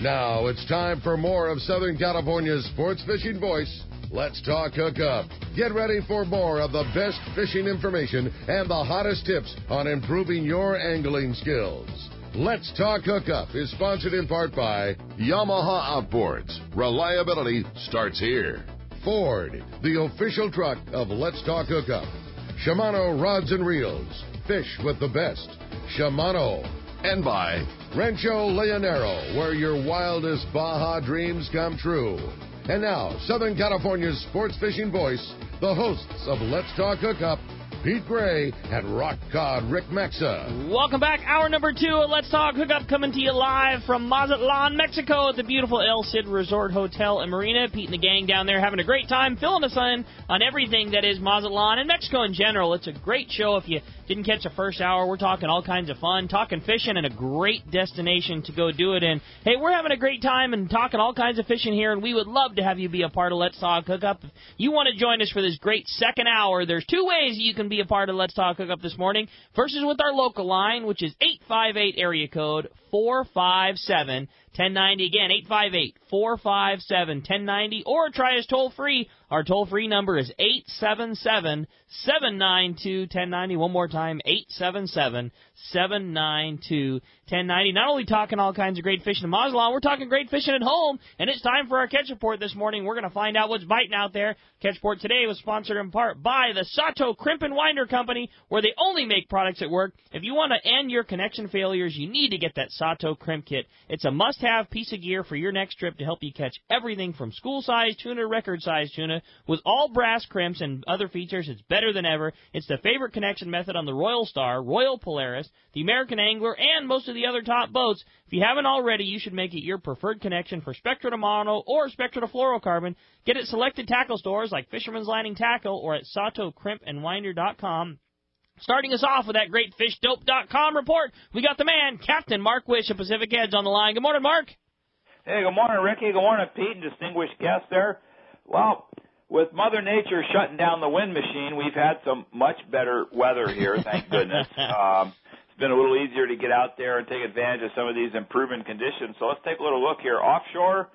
Now it's time for more of Southern California's sports fishing voice. Let's Talk Hookup. Get ready for more of the best fishing information and the hottest tips on improving your angling skills. Let's Talk Hookup is sponsored in part by Yamaha Outboards. Reliability starts here. Ford, the official truck of Let's Talk Hookup. Shimano Rods and Reels. Fish with the best. Shimano. And by Rancho Leonero, where your wildest Baja dreams come true. And now, Southern California's sports fishing voice, the hosts of Let's Talk Hookup, Pete Gray and Rock Cod Rick Maxa. Welcome back. Hour number 2 of Let's Talk Hookup, coming to you live from Mazatlan, Mexico at the beautiful El Cid Resort Hotel and Marina. Pete and the gang down there having a great time, filling us in on everything that is Mazatlan and Mexico in general. It's a great show. If you didn't catch the first hour, we're talking all kinds of fun, talking fishing, and a great destination to go do it in. Hey, we're having a great time and talking all kinds of fishing here, and we would love to have you be a part of Let's Talk Hookup. If you want to join us for this great second hour, there's 2 ways you can be a part of Let's Talk Hookup this morning. First is with our local line, which is 858 area code 457-1090. Again, 858-457-1090, or try us toll-free. Our toll-free number is 877-792-1090. One more time, 877-792-1090. Not only talking all kinds of great fishing in Mazatlan, we're talking great fishing at home, and it's time for our Catch Report this morning. We're going to find out what's biting out there. Catch Report today was sponsored in part by the Salto Crimp and Winder Company, where they only make products that work. If you want to end your connection failures, you need to get that Salto Crimp Kit. It's a must-have piece of gear for your next trip to help you catch everything from school-size tuna to record-size tuna. With all brass crimps and other features, it's better than ever. It's the favorite connection method on the Royal Star, Royal Polaris, the American Angler, and most of the other top boats. If you haven't already, you should make it your preferred connection for Spectra to Mono or Spectra to Fluorocarbon. Get it at selected tackle stores like Fisherman's Landing Tackle or at SatoCrimpandWinder.com. Starting us off with that great FishDope.com report, we got the man, Captain Mark Wish of Pacific Edge on the line. Good morning, Mark. Hey, good morning, Ricky. Good morning, Pete, and distinguished guests there. Well, with Mother Nature shutting down the wind machine, we've had some much better weather here, thank goodness. It's been a little easier to get out there and take advantage of some of these improving conditions. So let's take a little look here. Offshore,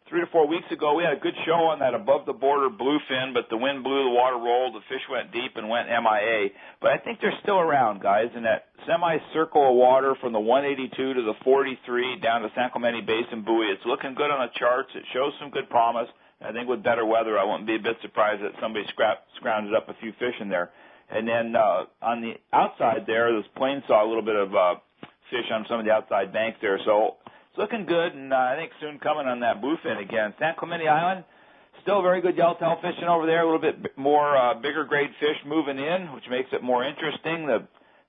3 to 4 weeks ago, we had a good show on that above-the-border bluefin, but the wind blew, the water rolled, the fish went deep and went MIA. But I think they're still around, guys, in that semicircle of water from the 182 to the 43 down to San Clemente Basin buoy. It's looking good on the charts. It shows some good promise. I think with better weather, I wouldn't be a bit surprised that somebody scrounged up a few fish in there. And then on the outside there, this plane saw a little bit of fish on some of the outside banks there. So it's looking good, and I think soon coming on that bluefin again. San Clemente Island, still very good yellowtail fishing over there, a little bit more bigger grade fish moving in, which makes it more interesting. The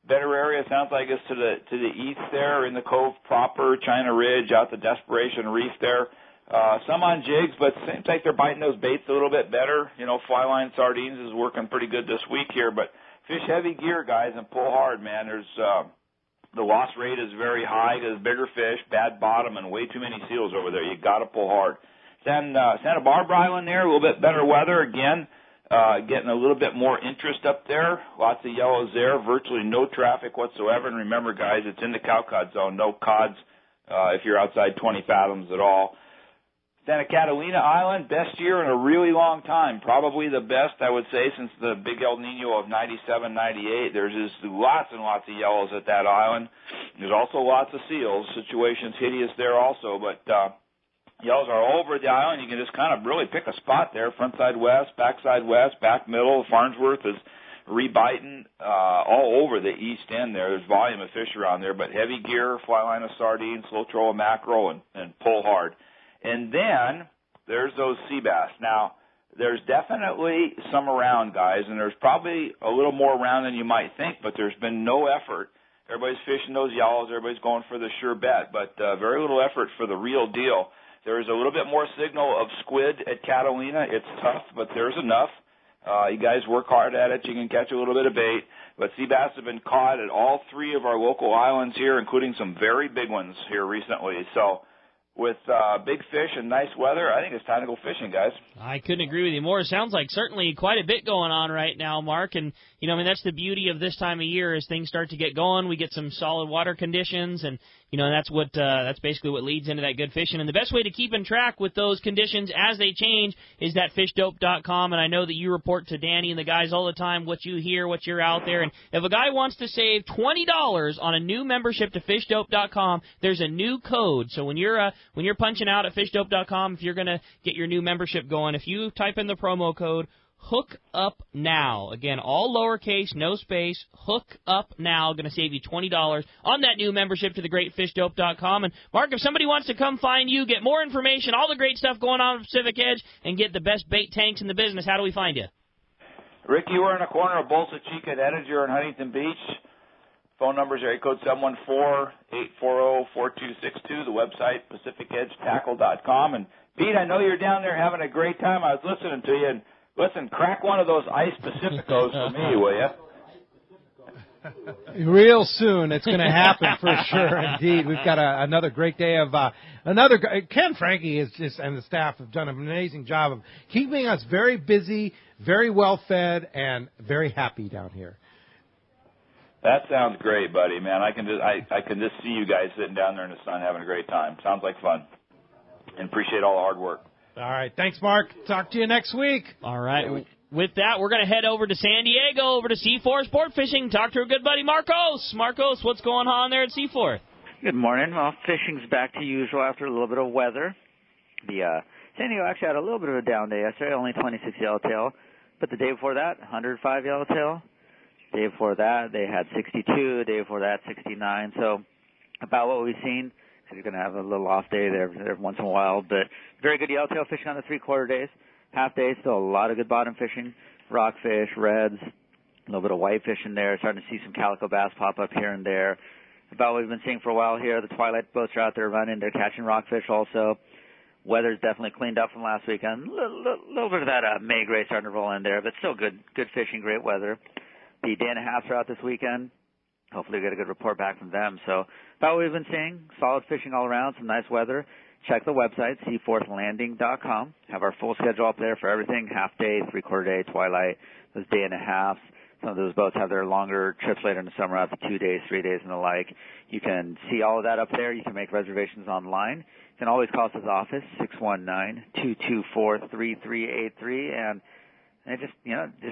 better area sounds like it's to the east there in the cove proper, China Ridge, out the Desperation Reef there. Some on jigs, but it seems like they're biting those baits a little bit better. You know, fly line sardines is working pretty good this week here, but fish heavy gear, guys, and pull hard, man. There's the loss rate is very high because bigger fish, bad bottom, and way too many seals over there. You got to pull hard. Then Santa Barbara Island there, a little bit better weather again. Getting a little bit more interest up there. Lots of yellows there. Virtually no traffic whatsoever. And remember, guys, it's in the cow cod zone. No cods if you're outside 20 fathoms at all. Santa Catalina Island, best year in a really long time. Probably the best, I would say, since the big El Nino of 97, 98. There's just lots and lots of yellows at that island. There's also lots of seals. Situation's hideous there also, but yellows are all over the island. You can just kind of really pick a spot there, front side west, back side west, back middle. Farnsworth is rebiting all over the east end there. There's volume of fish around there, but heavy gear, fly line of sardines, slow troll of mackerel, and pull hard. And then there's those sea bass. Now, there's definitely some around, guys, and there's probably a little more around than you might think, but there's been no effort. Everybody's fishing those yellows. Everybody's going for the sure bet, but very little effort for the real deal. There's a little bit more signal of squid at Catalina. It's tough, but there's enough. You guys work hard at it. You can catch a little bit of bait. But sea bass have been caught at all 3 of our local islands here, including some very big ones here recently. So with big fish and nice weather, I think it's time to go fishing, guys. I couldn't agree with you more. It sounds like certainly quite a bit going on right now, Mark. And, you know, I mean, that's the beauty of this time of year as things start to get going. We get some solid water conditions. And, and that's basically what leads into that good fishing. And the best way to keep in track with those conditions as they change is that fishdope.com. And I know that you report to Danny and the guys all the time what you hear, what you're out there. And if a guy wants to save $20 on a new membership to fishdope.com, there's a new code. So when you're punching out at fishdope.com, if you're going to get your new membership going, if you type in the promo code Hook Up Now. Again, all lowercase, no space. Hook Up Now. Going to save you $20 on that new membership to thegreatfishdope.com. And, Mark, if somebody wants to come find you, get more information, all the great stuff going on at Pacific Edge, and get the best bait tanks in the business, how do we find you? Ricky, we're in the corner of Bolsa Chica and Edinger in Huntington Beach. Phone numbers are code 714-840-4262. The website, PacificEdgeTackle.com. And, Pete, I know you're down there having a great time. I was listening to you, and listen, crack one of those Ice Pacificos for me, will you? Real soon, it's going to happen for sure. Indeed, we've got another great day of Ken Franke and the staff have done an amazing job of keeping us very busy, very well fed, and very happy down here. That sounds great, buddy. Man, I can just see you guys sitting down there in the sun having a great time. Sounds like fun, and appreciate all the hard work. All right. Thanks, Mark. Talk to you next week. All right. With that, we're going to head over to San Diego, over to Seaforth Sport Fishing, talk to our good buddy Marcos. Marcos, what's going on there at Seaforth? Good morning. Well, fishing's back to usual after a little bit of weather. The San Diego actually had a little bit of a down day yesterday, only 26 yellowtail. But the day before that, 105 yellowtail. The day before that, they had 62. The day before that, 69. So about what we've seen. So you're going to have a little off day there every once in a while. But very good yellowtail fishing on the three-quarter days. Half days, still a lot of good bottom fishing. Rockfish, reds, a little bit of whitefish in there. Starting to see some calico bass pop up here and there. About what we've been seeing for a while here. The twilight boats are out there running. They're catching rockfish also. Weather's definitely cleaned up from last weekend. A little bit of that May gray starting to roll in there, but still good fishing, great weather. The day and a half are out this weekend. Hopefully we'll get a good report back from them. So about what we've been seeing, solid fishing all around, some nice weather. Check the website, seaforthlanding.com. Have our full schedule up there for everything, half day, three-quarter day, twilight, those day and a halves. Some of those boats have their longer trips later in the summer out to 2 days, 3 days, and the like. You can see all of that up there. You can make reservations online. You can always call us at the office, 619-224-3383, and it just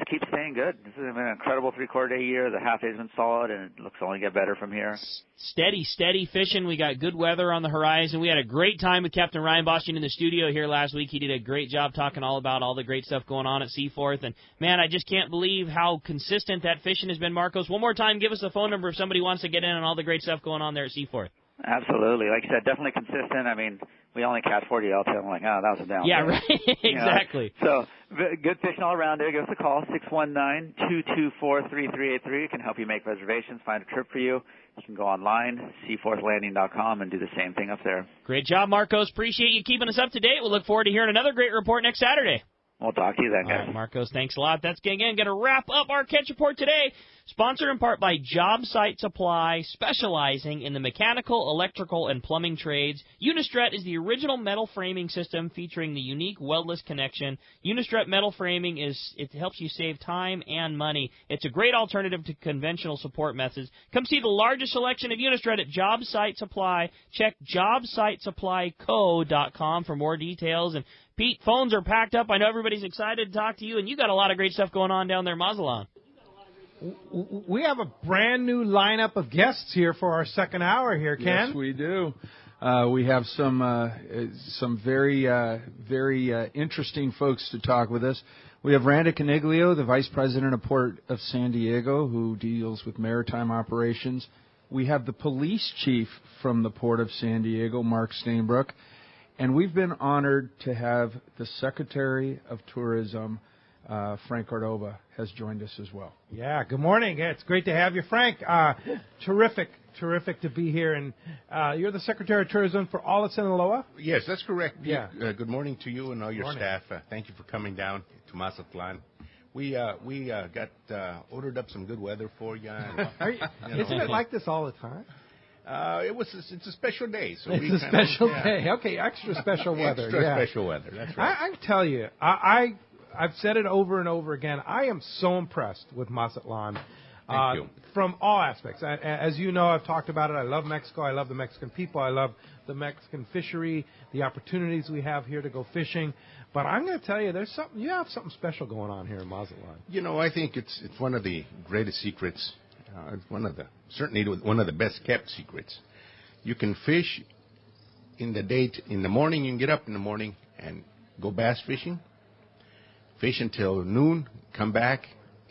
keeps staying good. This has been an incredible three-quarter day year. The half day's been solid, and it looks to only get better from here. Steady fishing. We got good weather on the horizon. We had a great time with Captain Ryan Boston in the studio here last week. He did a great job talking all about all the great stuff going on at Seaforth. And, man, I just can't believe how consistent that fishing has been. Marcos, one more time, give us the phone number if somebody wants to get in on all the great stuff going on there at Seaforth. Absolutely. Like you said, definitely consistent. I mean, we only catch 40 yellowtail. I'm like, that was a down. Yeah, right. Exactly. So good fishing all around there. Give us a call, 619-224-3383. It can help you make reservations, find a trip for you. You can go online, seaforthlanding.com, and do the same thing up there. Great job, Marcos. Appreciate you keeping us up to date. We'll look forward to hearing another great report next Saturday. We'll talk to you then, guys. All right, Marcos, thanks a lot. That's, again, going to wrap up our Catch Report today. Sponsored in part by Job Site Supply, specializing in the mechanical, electrical, and plumbing trades. Unistrut is the original metal framing system featuring the unique weldless connection. Unistrut metal framing helps you save time and money. It's a great alternative to conventional support methods. Come see the largest selection of Unistrut at Job Site Supply. Check jobsitesupplyco.com for more details. And Pete, phones are packed up. I know everybody's excited to talk to you, and you got a lot of great stuff going on down there in Mazatlan. We have a brand new lineup of guests here for our second hour here, Ken. Yes, we do. We have some very interesting folks to talk with us. We have Randa Caniglio, the Vice President of Port of San Diego, who deals with maritime operations. We have the Police Chief from the Port of San Diego, Mark Stainbrook. And we've been honored to have the Secretary of Tourism, Frank Cordova, has joined us as well. Yeah, good morning. It's great to have you, Frank. Terrific to be here. And you're the Secretary of Tourism for all of Sinaloa? Yes, that's correct. Yeah. Good morning to you and all your staff. Thank you for coming down to Mazatlan. We got ordered up some good weather for you. Isn't it like this all the time? It's a special day. So it's a special day. Okay, extra special weather. Special weather. That's right. I tell you, I've said it over and over again. I am so impressed with Mazatlan. Thank you. From all aspects. As you know, I've talked about it. I love Mexico. I love the Mexican people. I love the Mexican fishery, the opportunities we have here to go fishing. But I'm going to tell you, you have something special going on here in Mazatlan. You know, I think it's one of the greatest secrets. Certainly one of the best kept secrets. You can fish in the morning. You can get up in the morning and go bass fishing. Fish until noon, come back,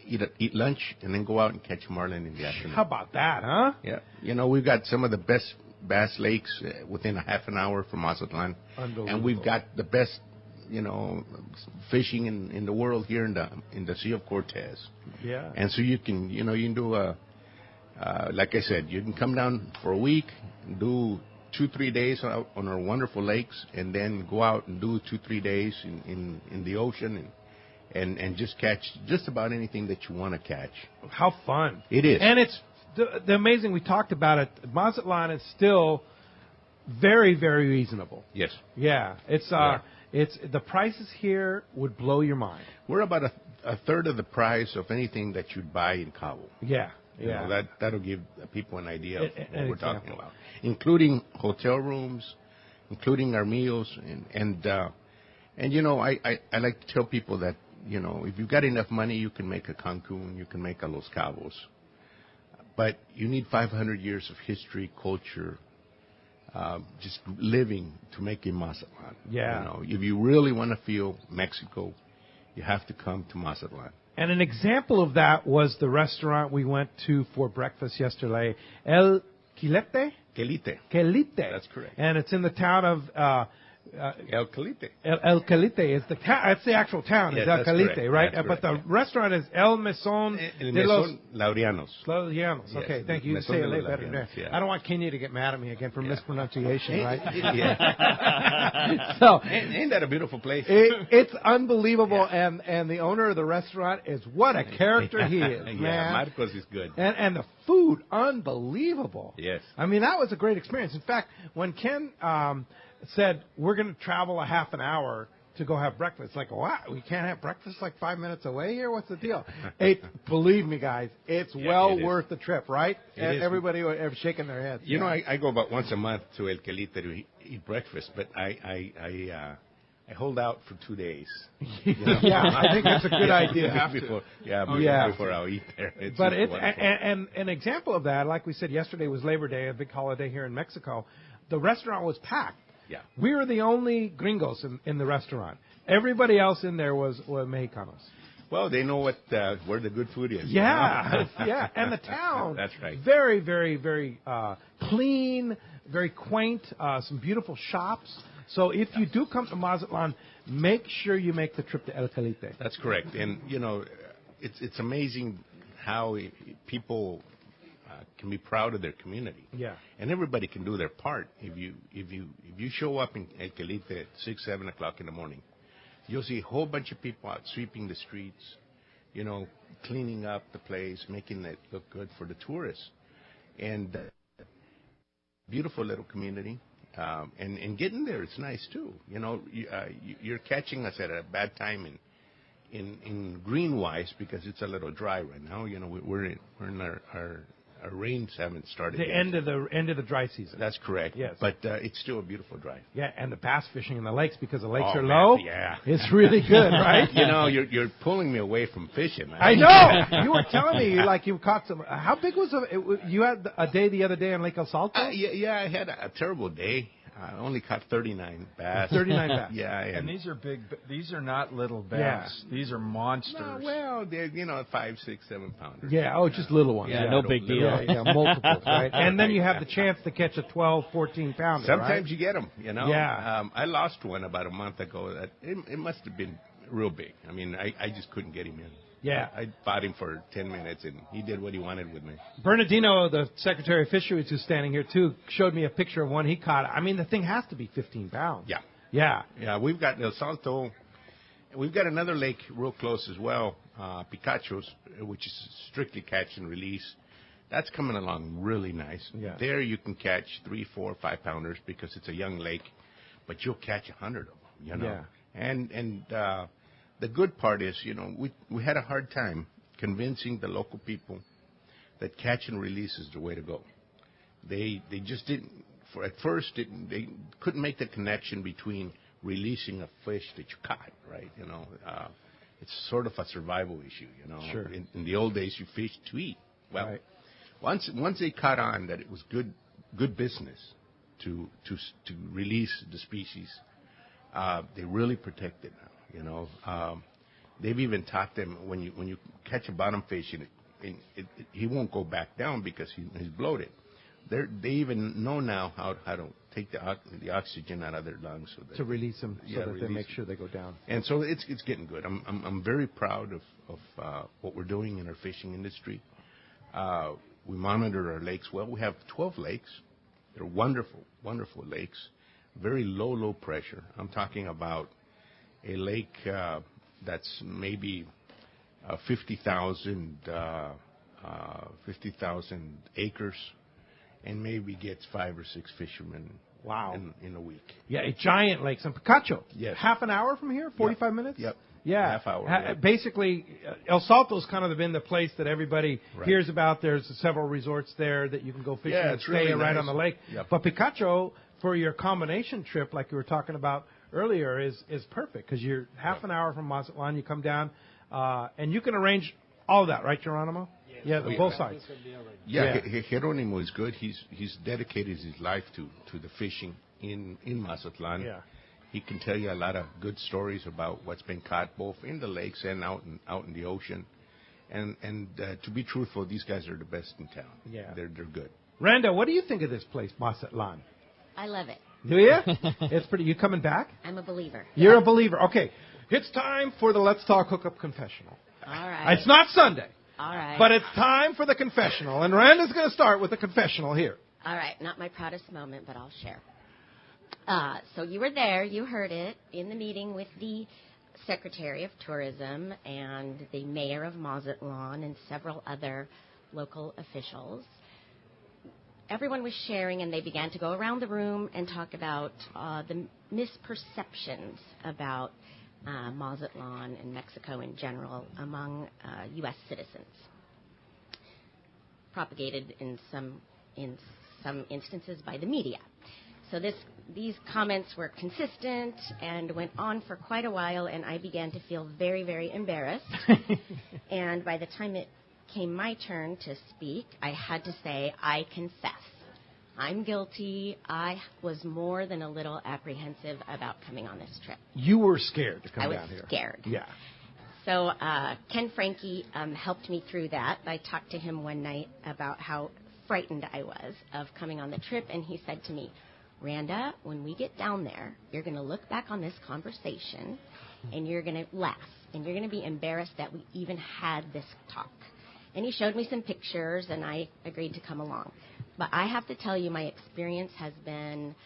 eat lunch, and then go out and catch marlin in the afternoon. How about that, huh? Yeah. You know, we've got some of the best bass lakes within a half an hour from Mazatlan. Unbelievable. And we've got the best, fishing in the world here in the Sea of Cortez. Yeah. And so you can do like I said, you can come down for a week, do 2-3 days out on our wonderful lakes, and then go out and do 2-3 days in the ocean and just catch just about anything that you want to catch. How fun. It is. And it's the amazing, we talked about it, Mazatlan is still very, very reasonable. Yes. Yeah. It's the prices here would blow your mind. We're about a third of the price of anything that you'd buy in Cabo. Yeah. Yeah. That'll give people an idea of what we're talking about, including hotel rooms, including our meals, and I like to tell people that if you've got enough money, you can make a Cancun, you can make a Los Cabos, but you need 500 years of history, culture, just living to make a Mazatlan. Yeah. If you really want to feel Mexico, you have to come to Mazatlan. And an example of that was the restaurant we went to for breakfast yesterday, El Quelite? Quelite. That's correct. And it's in the town of El Quelite. El Quelite is the town. It's the actual town. Yes, It's El Quelite, correct. right? That's but correct, the restaurant is El Mesón de los Laureanos. Laureanos. Yes, Okay, thank you. You say it a little better than that. Yeah. I don't want Kenya to get mad at me again for mispronunciation, right? Yeah. So ain't that a beautiful place? It's unbelievable, and the owner of the restaurant is what a character he is, man. Yeah, Marcos is good. And the food, unbelievable. Yes. I mean, that was a great experience. In fact, when Ken said, we're going to travel a half an hour to go have breakfast, like, what? We can't have breakfast like 5 minutes away here? What's the deal? Believe me, guys, it's worth the trip, right? And everybody was shaking their heads. I go about once a month to El Quelite to eat breakfast, but I hold out for 2 days. Yeah, I think that's a good idea. Before I'll eat there. But and an example of that, like we said yesterday, was Labor Day, a big holiday here in Mexico. The restaurant was packed. Yeah. We were the only gringos in the restaurant. Everybody else in there was Mexicanos. Well, they know where the good food is. Yeah, yeah. And the town. That's right. Very, very, very clean, very quaint, some beautiful shops. So if you do come to Mazatlan, make sure you make the trip to El Quelite. That's correct. And, it's amazing how people can be proud of their community. Yeah. And everybody can do their part. If you show up in El Quelite at 6-7 o'clock in the morning, you'll see a whole bunch of people out sweeping the streets, cleaning up the place, making it look good for the tourists. And beautiful little community. And getting there, it's nice too. You're catching us at a bad time in green-wise because it's a little dry right now. We're in our rains haven't started yet. End of the dry season. That's correct. Yes. But it's still a beautiful drive. Yeah, and the bass fishing in the lakes because the lakes are low. Yeah. It's really good, right? You're pulling me away from fishing. Man. I know. You were telling me you caught some. How big was you had a day the other day in Lake El Salto? Yeah, I had a terrible day. I only caught 39 bass. 39 bass. Yeah, and these are big. These are not little bass. Yeah. These are monsters. No, well, they're 5, 6, 7 pounders. Yeah. Oh, just little ones. Yeah, no big deal. Yeah, multiples, right? And then you have the chance to catch a 12, 14 pounder. Sometimes you get them. Yeah. I lost one about a month ago. It must have been real big. I mean, I just couldn't get him in. Yeah. I fought him for 10 minutes, and he did what he wanted with me. Bernardino, the Secretary of Fisheries, who's standing here, too, showed me a picture of one he caught. I mean, the thing has to be 15 pounds. Yeah. Yeah. Yeah, we've got El Salto. We've got another lake real close as well, Picachos, which is strictly catch and release. That's coming along really nice. Yeah. There you can catch 3, 4, 5 pounders because it's a young lake, but you'll catch 100 of them, Yeah. And the good part is, we had a hard time convincing the local people that catch and release is the way to go. They just didn't. At first, they couldn't make the connection between releasing a fish that you caught, right? It's sort of a survival issue, Sure. In the old days, you fished to eat. Well, right. once they caught on that it was good business to release the species, they really protect it now. They've even taught them when you catch a bottom fish and he won't go back down because he's bloated. They even know now how to take the oxygen out of their lungs so that to release them, so that they make sure they go down. And so it's getting good. I'm very proud of what we're doing in our fishing industry. We monitor our lakes well. We have 12 lakes. They're wonderful, wonderful lakes. Very low pressure. I'm talking about a lake that's maybe 50,000 acres, and maybe gets 5 or 6 fishermen. Wow. In a week. Yeah, a giant lake. In Picacho. Yes. Half an hour from here? 45 minutes? Yep. Yeah. Half hour. Yeah. Basically, El Salto's kind of been the place that everybody hears about. There's several resorts there that you can go fishing and stay really right nice. on the lake. Yep. But Picacho, for your combination trip, like you were talking about earlier, is perfect because you're half an hour from Mazatlan. You come down, and you can arrange all of that, right, Geronimo? Yeah, both sides. Yeah, Geronimo is good. He's dedicated his life to the fishing in Mazatlan. Yeah. He can tell you a lot of good stories about what's been caught both in the lakes and out in the ocean. And to be truthful, these guys are the best in town. Yeah. They're good. Randa, what do you think of this place, Mazatlan? I love it. Do you? It's pretty. You coming back? I'm a believer. You're a believer. Okay. It's time for the Let's Talk Hookup Confessional. All right. It's not Sunday. All right. But it's time for the confessional. And Randa's going to start with the confessional here. All right. Not my proudest moment, but I'll share. So you were there. You heard it in the meeting with the Secretary of Tourism and the Mayor of Mazatlan and several other local officials. Everyone was sharing, and they began to go around the room and talk about the misperceptions about Mazatlan and Mexico in general among U.S. citizens, propagated in some instances by the media. So these comments were consistent and went on for quite a while, and I began to feel very, very embarrassed. And by the time it came my turn to speak, I had to say, I confess. I'm guilty. I was more than a little apprehensive about coming on this trip. You were scared to come down here. I was scared. Yeah. So Ken Franke helped me through that. I talked to him one night about how frightened I was of coming on the trip, and he said to me, Randa, when we get down there, you're going to look back on this conversation, and you're going to laugh, and you're going to be embarrassed that we even had this talk. And he showed me some pictures, and I agreed to come along. But I have to tell you, my experience has been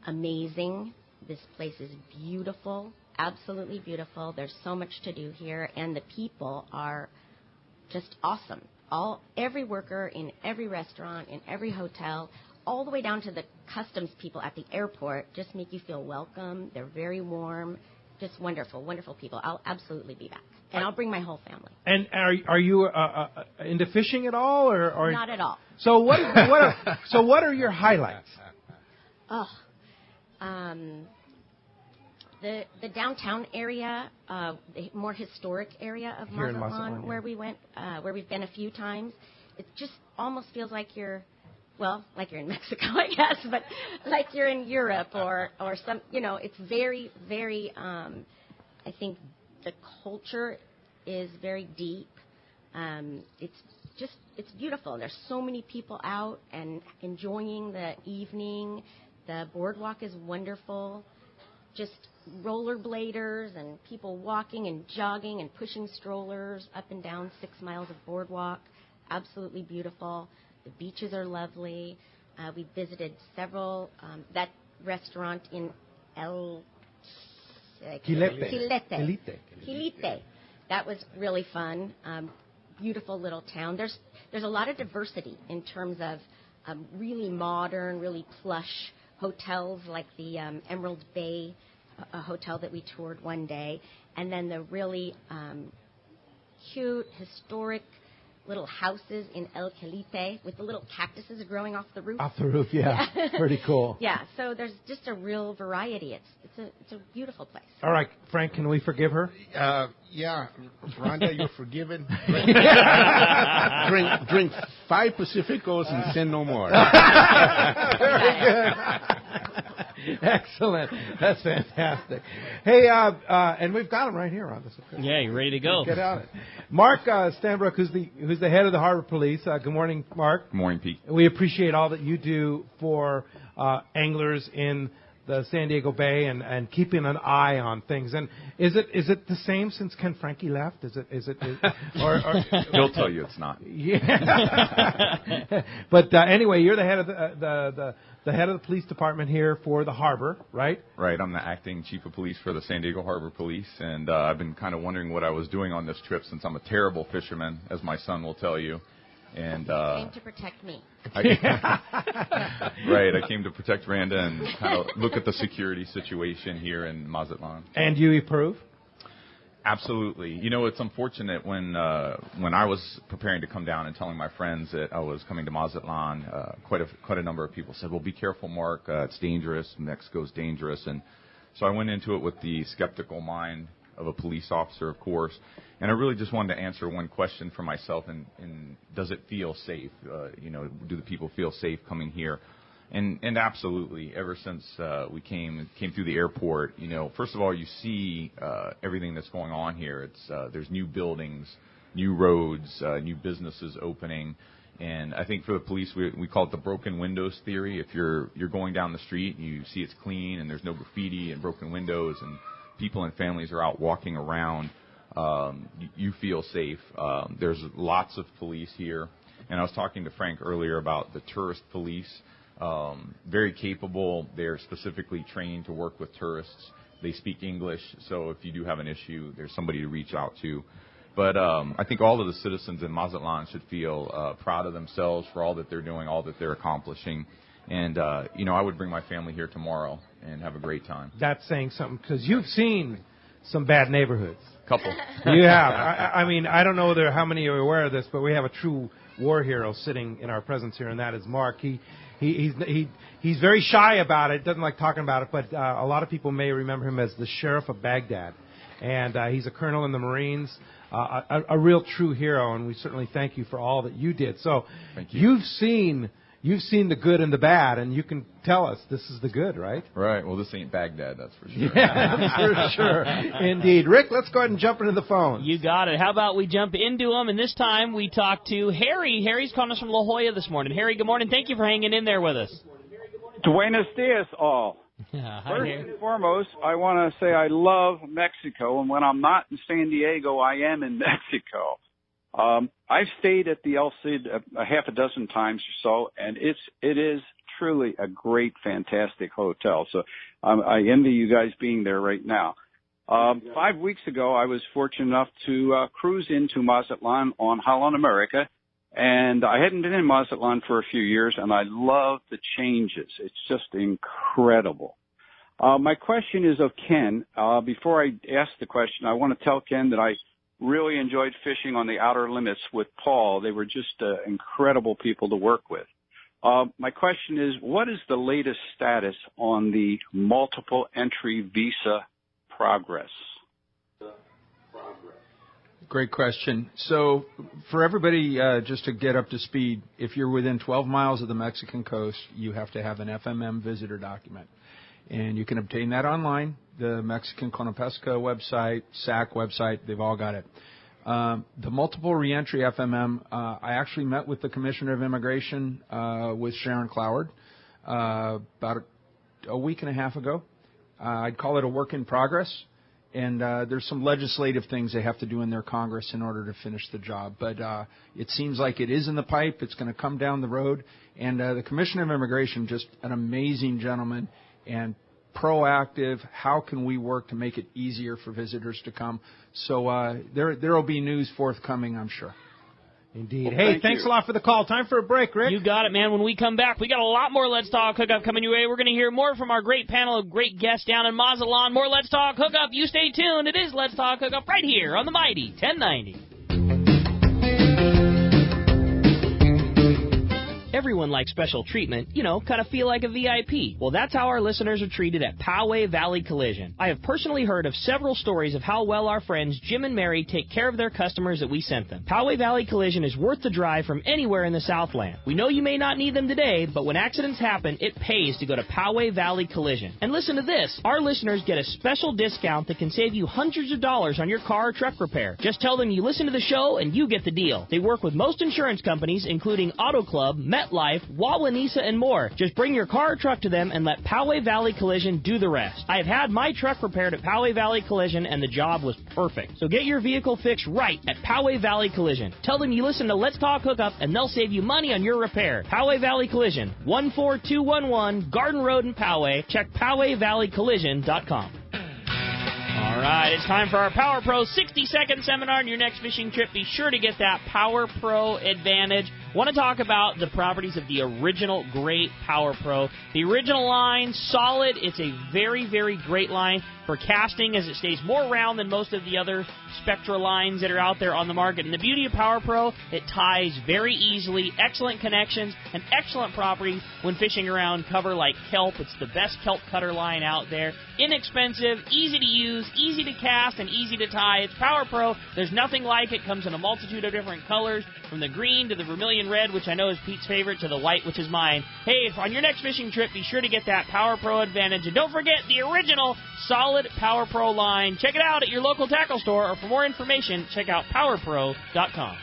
amazing. This place is beautiful, absolutely beautiful. There's so much to do here, and the people are just awesome. Every worker in every restaurant, in every hotel, all the way down to the customs people at the airport just make you feel welcome. They're very warm. Just wonderful, wonderful people. I'll absolutely be back. And I'll bring my whole family. And are you into fishing at all, or Not at all. So what are your highlights? The downtown area, the more historic area of Here in Mazatlan, Mazatlan, where we went, where we've been a few times, it just almost feels like you're in Mexico, I guess, but like you're in Europe or some, it's very, very, I think the culture is very deep. It's beautiful. There's so many people out and enjoying the evening. The boardwalk is wonderful. Just rollerbladers and people walking and jogging and pushing strollers up and down 6 miles of boardwalk. Absolutely beautiful. The beaches are lovely. We visited several, that restaurant in Quilite. That was really fun. Beautiful little town. There's a lot of diversity in terms of really modern, really plush hotels like the Emerald Bay hotel that we toured one day, and then the really cute, historic little houses in El Calipe with the little cactuses growing off the roof. Off the roof, yeah. Pretty cool. Yeah, so there's just a real variety. It's a beautiful place. All right, Frank, can we forgive her? Yeah, Rhonda, you're forgiven. drink 5 Pacificos and send no more. Very good. Excellent. That's fantastic. Hey, and we've got him right here on this. Yeah, you're ready to go. Get on it. Mark Stanbrook, who's the head of the Harbor Police. Good morning, Mark. Good morning, Pete. We appreciate all that you do for anglers in the San Diego Bay and keeping an eye on things. And is it the same since Ken Franke left? Is it or He'll tell you it's not. Yeah. But anyway, you're the head of the head of the police department here for the harbor, right? Right. I'm the acting chief of police for the San Diego Harbor Police, and I've been kind of wondering what I was doing on this trip since I'm a terrible fisherman, as my son will tell you. And came to protect me. Right. I came to protect Randa and kind of look at the security situation here in Mazatlan. And you approve? Absolutely. You know, it's unfortunate when I was preparing to come down and telling my friends that I was coming to Mazatlan, quite a number of people said, "Well, be careful, Mark. It's dangerous. Mexico's dangerous." And so I went into it with the skeptical mind of a police officer, of course. And I really just wanted to answer one question for myself, and does it feel safe? Do the people feel safe coming here? And absolutely, ever since we came through the airport, first of all, you see everything that's going on here. There's new buildings, new roads, new businesses opening. And I think for the police, we call it the broken windows theory. If you're going down the street and you see it's clean and there's no graffiti and broken windows and people and families are out walking around, you feel safe. There's lots of police here. And I was talking to Frank earlier about the tourist police. Very capable. They're specifically trained to work with tourists. They speak English, so if you do have an issue, there's somebody to reach out to. But I think all of the citizens in Mazatlan should feel proud of themselves for all that they're doing, all that they're accomplishing. And, I would bring my family here tomorrow and have a great time. That's saying something, because you've seen some bad neighborhoods. Couple. You have. I mean, I don't know how many are aware of this, but we have a true war hero sitting in our presence here, and that is Mark. He's very shy about it, doesn't like talking about it, but a lot of people may remember him as the sheriff of Baghdad. And he's a colonel in the Marines, a real true hero, and we certainly thank you for all that you did. So thank you. You've seen the good and the bad, and you can tell us this is the good, right? Right. Well, this ain't Baghdad, that's for sure. Yeah, that's for sure. Indeed. Rick, let's go ahead and jump into the phone. You got it. How about we jump into them, and this time we talk to Harry. Harry's calling us from La Jolla this morning. Harry, good morning. Thank you for hanging in there with us. Buenos dias, all. Hi, First Harry. and foremost, I want to say I love Mexico, and when I'm not in San Diego, I am in Mexico. I've stayed at the El Cid a half a dozen times or so, and it is truly a great, fantastic hotel. So I envy you guys being there right now. 5 weeks ago, I was fortunate enough to cruise into Mazatlan on Holland America, and I hadn't been in Mazatlan for a few years, and I love the changes. It's just incredible. My question is of Ken. Before I ask the question, I want to tell Ken that I really enjoyed fishing on the Outer Limits with Paul. They were just incredible people to work with. My question is, what is the latest status on the multiple entry visa progress? Great question. So for everybody, just to get up to speed, if you're within 12 miles of the Mexican coast, you have to have an FMM visitor document. And you can obtain that online, the Mexican Conopesca website, SAC website, they've all got it. The multiple reentry FMM, I actually met with the Commissioner of Immigration with Sharon Cloward about a week and a half ago. I'd call it a work in progress. And there's some legislative things they have to do in their Congress in order to finish the job. But it seems like it is in the pipe. It's going to come down the road. And the Commissioner of Immigration, just an amazing gentleman and proactive. How can we work to make it easier for visitors to come? So there will be news forthcoming, I'm sure. Indeed. Well, hey, thanks a lot for the call. Time for a break, Rick. You got it, man. When we come back, we got a lot more Let's Talk Hookup coming your way. We're going to hear more from our great panel of great guests down in Mazatlan. More Let's Talk Hookup. You stay tuned. It is Let's Talk Hookup right here on the Mighty 1090. Everyone likes special treatment, kind of feel like a VIP. Well, that's how our listeners are treated at Poway Valley Collision. I have personally heard of several stories of how well our friends Jim and Mary take care of their customers that we sent them. Poway Valley Collision is worth the drive from anywhere in the Southland. We know you may not need them today, but when accidents happen, it pays to go to Poway Valley Collision. And listen to this. Our listeners get a special discount that can save you hundreds of dollars on your car or truck repair. Just tell them you listen to the show and you get the deal. They work with most insurance companies, including Auto Club, MetLife, Wawanesa, and more. Just bring your car or truck to them and let Poway Valley Collision do the rest. I have had my truck repaired at Poway Valley Collision and the job was perfect. So get your vehicle fixed right at Poway Valley Collision. Tell them you listen to Let's Talk Hookup and they'll save you money on your repair. Poway Valley Collision, 14211 Garden Road in Poway. Check PowayValleyCollision.com. All right, it's time for our Power Pro 60-second seminar on your next fishing trip. Be sure to get that Power Pro Advantage. Want to talk about the properties of the original great Power Pro. The original line, solid. It's a very, very great line for casting as it stays more round than most of the other Spectra lines that are out there on the market. And the beauty of Power Pro, it ties very easily, excellent connections, and excellent properties when fishing around cover like kelp. It's the best kelp cutter line out there. Inexpensive, easy to use, easy to cast, and easy to tie. It's Power Pro. There's nothing like it. Comes in a multitude of different colors, from the green to the vermilion red, which I know is Pete's favorite, to the white, which is mine. Hey, if on your next fishing trip, be sure to get that Power Pro Advantage. And don't forget the original solid Power Pro line. Check it out at your local tackle store, or for more information, check out PowerPro.com.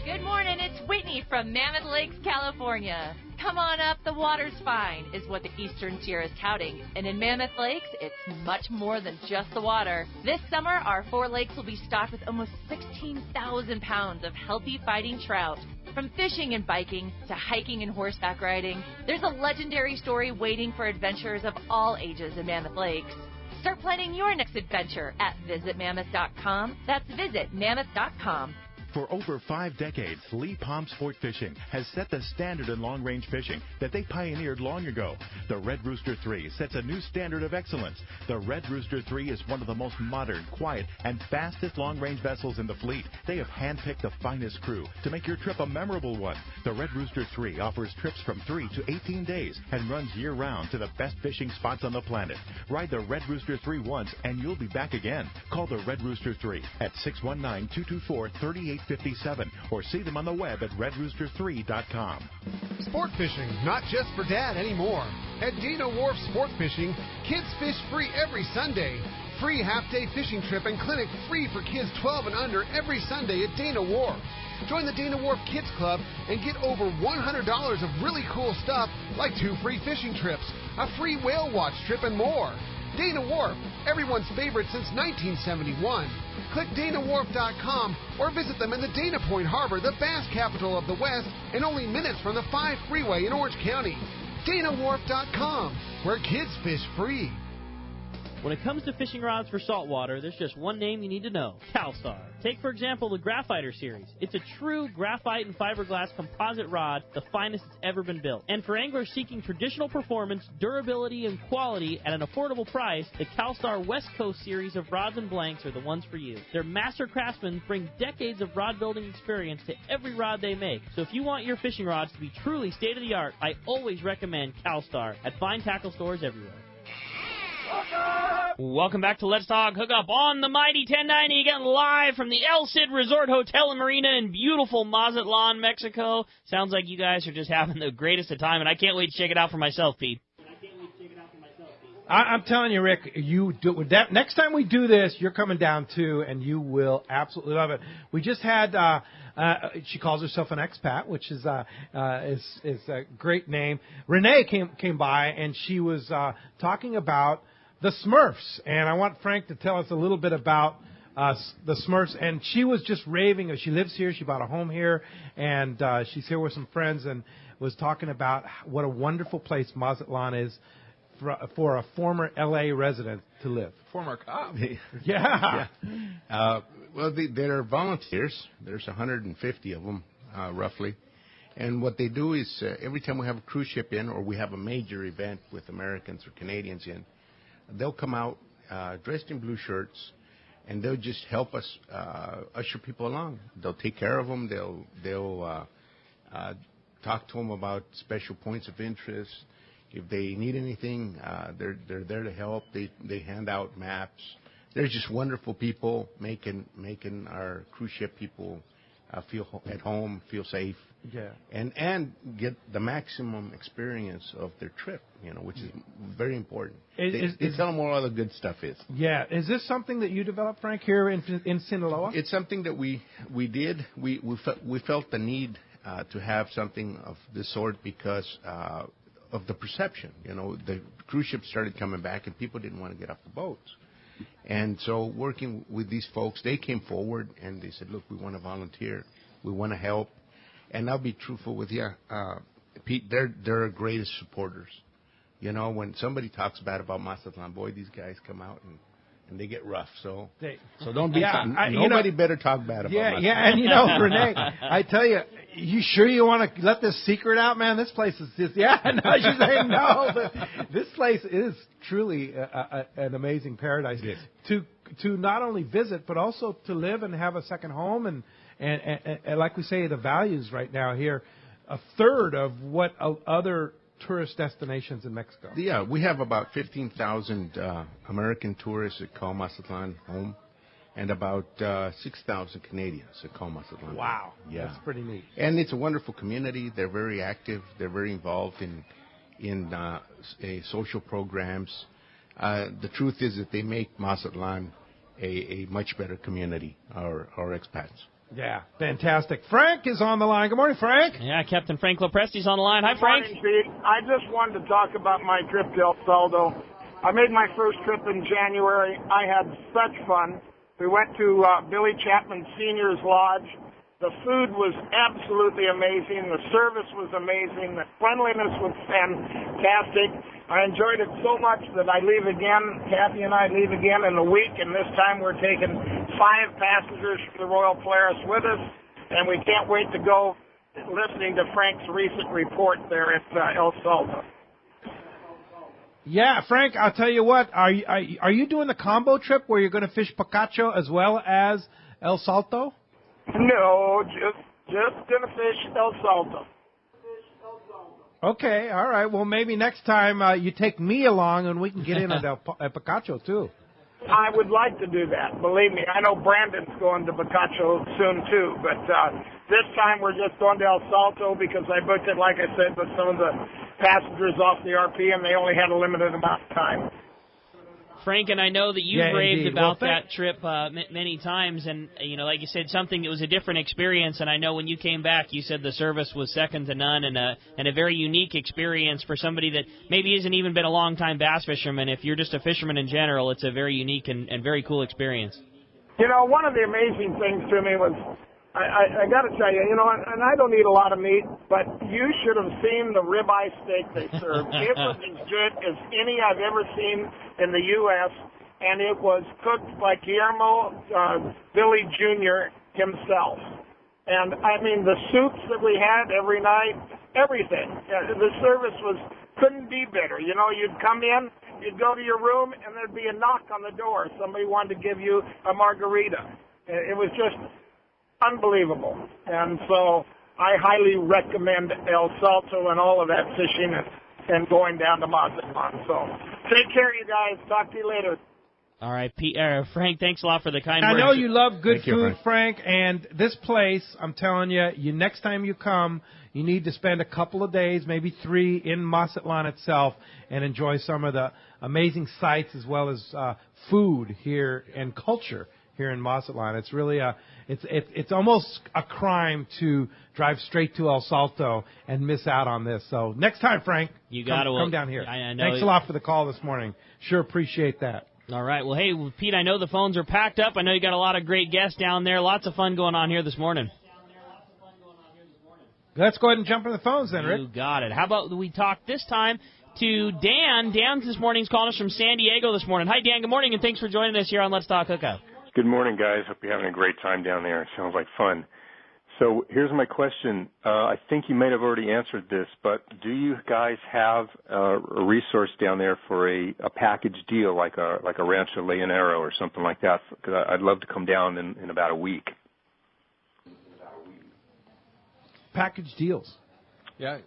Good morning, it's Whitney from Mammoth Lakes, California. Come on up, the water's fine, is what the Eastern Tier is touting. And in Mammoth Lakes, it's much more than just the water. This summer, our 4 lakes will be stocked with almost 16,000 pounds of healthy fighting trout. From fishing and biking to hiking and horseback riding, there's a legendary story waiting for adventurers of all ages in Mammoth Lakes. Start planning your next adventure at visitmammoth.com. That's visitmammoth.com. For over 5 decades, Lee Palm Sport Fishing has set the standard in long-range fishing that they pioneered long ago. The Red Rooster 3 sets a new standard of excellence. The Red Rooster 3 is one of the most modern, quiet, and fastest long-range vessels in the fleet. They have handpicked the finest crew to make your trip a memorable one. The Red Rooster 3 offers trips from 3 to 18 days and runs year-round to the best fishing spots on the planet. Ride the Red Rooster 3 once, and you'll be back again. Call the Red Rooster 3 at 619-224-3857 or see them on the web at redrooster3.com. Sport fishing, not just for Dad anymore. At Dana Wharf Sport Fishing, kids fish free every Sunday. Free half-day fishing trip and clinic free for kids 12 and under every Sunday at Dana Wharf. Join the Dana Wharf Kids Club and get over $100 of really cool stuff like 2 free fishing trips, a free whale watch trip, and more. Dana Wharf, everyone's favorite since 1971. Click DanaWharf.com or visit them in the Dana Point Harbor, the bass capital of the West, and only minutes from the 5 freeway in Orange County. DanaWharf.com, where kids fish free. When it comes to fishing rods for saltwater, there's just one name you need to know: CalStar. Take, for example, the Graphiter series. It's a true graphite and fiberglass composite rod, the finest that's ever been built. And for anglers seeking traditional performance, durability, and quality at an affordable price, the CalStar West Coast series of rods and blanks are the ones for you. Their master craftsmen bring decades of rod building experience to every rod they make. So if you want your fishing rods to be truly state-of-the-art, I always recommend CalStar at fine tackle stores everywhere. Welcome back to Let's Talk Hookup on the Mighty 1090, again live from the El Cid Resort Hotel and Marina in beautiful Mazatlan, Mexico. Sounds like you guys are just having the greatest of time, and I can't wait to check it out for myself, Pete. I'm telling you, Rick, next time we do this, you're coming down too, and you will absolutely love it. We just had, she calls herself an expat, which is a great name. Renee came by, and she was talking about the Smurfs, and I want Frank to tell us a little bit about the Smurfs. And she was just raving. She lives here. She bought a home here, and she's here with some friends, and was talking about what a wonderful place Mazatlan is for a former L.A. resident to live. Former cop. Yeah. Well, they're volunteers. There's 150 of them, roughly. And what they do is every time we have a cruise ship in, or we have a major event with Americans or Canadians in, they'll come out dressed in blue shirts, and they'll just help us usher people along. They'll take care of them. They'll talk to them about special points of interest. If they need anything, they're there to help. They hand out maps. They're just wonderful people, making our cruise ship people feel at home, feel safe, and get the maximum experience of their trip. Which is very important. They tell them where all the good stuff is. Yeah, is this something that you developed, Frank, here in Sinaloa? It's something that we did. We felt the need to have something of this sort because of the perception. The cruise ships started coming back, and people didn't want to get off the boats. And so working with these folks, they came forward, and they said, look, we want to volunteer. We want to help. And I'll be truthful with you, Pete, they're our greatest supporters. When somebody talks bad about Mazatlan, boy, these guys come out and they get rough. So don't be nobody better talk bad about Mazatlan. Yeah, and Renee, I tell you, you sure you want to let this secret out, man? This place is just, she's saying no. But this place is truly an amazing paradise to not only visit, but also to live and have a second home. And like we say, the values right now here, a third of what other tourist destinations in Mexico. Yeah, we have about 15,000 American tourists that call Mazatlan home, and about 6,000 Canadians that call Mazatlan. Wow, yeah, that's pretty neat. And it's a wonderful community. They're very active. They're very involved in social programs. The truth is that they make Mazatlan a much better community. Our expats. Yeah, fantastic. Frank is on the line. Good morning, Frank. Yeah, Captain Frank Lopresti's on the line. Hi, Frank. Good morning, Pete. I just wanted to talk about my trip to El Salto. I made my first trip in January. I had such fun. We went to Billy Chapman Sr.'s Lodge. The food was absolutely amazing. The service was amazing. The cleanliness was fantastic. I enjoyed it so much that I leave again. Kathy and I leave again in a week, and this time we're taking 5 passengers for the Royal Polaris with us, and we can't wait to go listening to Frank's recent report there at El Salto. Yeah, Frank, I'll tell you what. Are you doing the combo trip where you're going to fish Picacho as well as El Salto? No, just going to fish El Salto. Okay, all right. Well, maybe next time you take me along and we can get in at Picacho, too. I would like to do that. Believe me, I know Brandon's going to Picacho soon, too. But this time we're just going to El Salto because I booked it, like I said, with some of the passengers off the RP, and they only had a limited amount of time. Frank, and I know that you've raved about that trip many times, and like you said, something that was a different experience. And I know when you came back, you said the service was second to none, and a very unique experience for somebody that maybe hasn't even been a long-time bass fisherman. If you're just a fisherman in general, it's a very unique and very cool experience. One of the amazing things to me was, I got to tell you, and I don't eat a lot of meat, but you should have seen the ribeye steak they served. It was as good as any I've ever seen in the U.S., and it was cooked by Guillermo Billy Jr. himself. And, I mean, the soups that we had every night, everything. The service couldn't be better. You'd come in, you'd go to your room, and there'd be a knock on the door. Somebody wanted to give you a margarita. It was just unbelievable. And so I highly recommend El Salto and all of that fishing and going down to Mazatlan. So take care, you guys. Talk to you later. All right, Frank, thanks a lot for the kind words. I know you love good food, Frank, and this place, I'm telling you, next time you come, you need to spend a couple of days, maybe 3, in Mazatlan itself and enjoy some of the amazing sights as well as food here and culture here in Mazatlan. It's really it's almost a crime to drive straight to El Salto and miss out on this. So next time, Frank, you gotta come down here. I know. Thanks a lot for the call this morning. Sure appreciate that. All right. Well, hey, Pete, I know the phones are packed up. I know you got a lot of great guests down there. Lots of fun going on here this morning. Let's go ahead and jump on the phones then, Rick. You got it. How about we talk this time to Dan. Dan this morning's calling us from San Diego this morning. Hi, Dan. Good morning, and thanks for joining us here on Let's Talk Hookup. Good morning, guys. Hope you're having a great time down there. It sounds like fun. So here's my question. I think you may have already answered this, but do you guys have a resource down there for a package deal like a Rancho Leonero or something like that? Because I'd love to come down in about a week. Package deals. Yeah,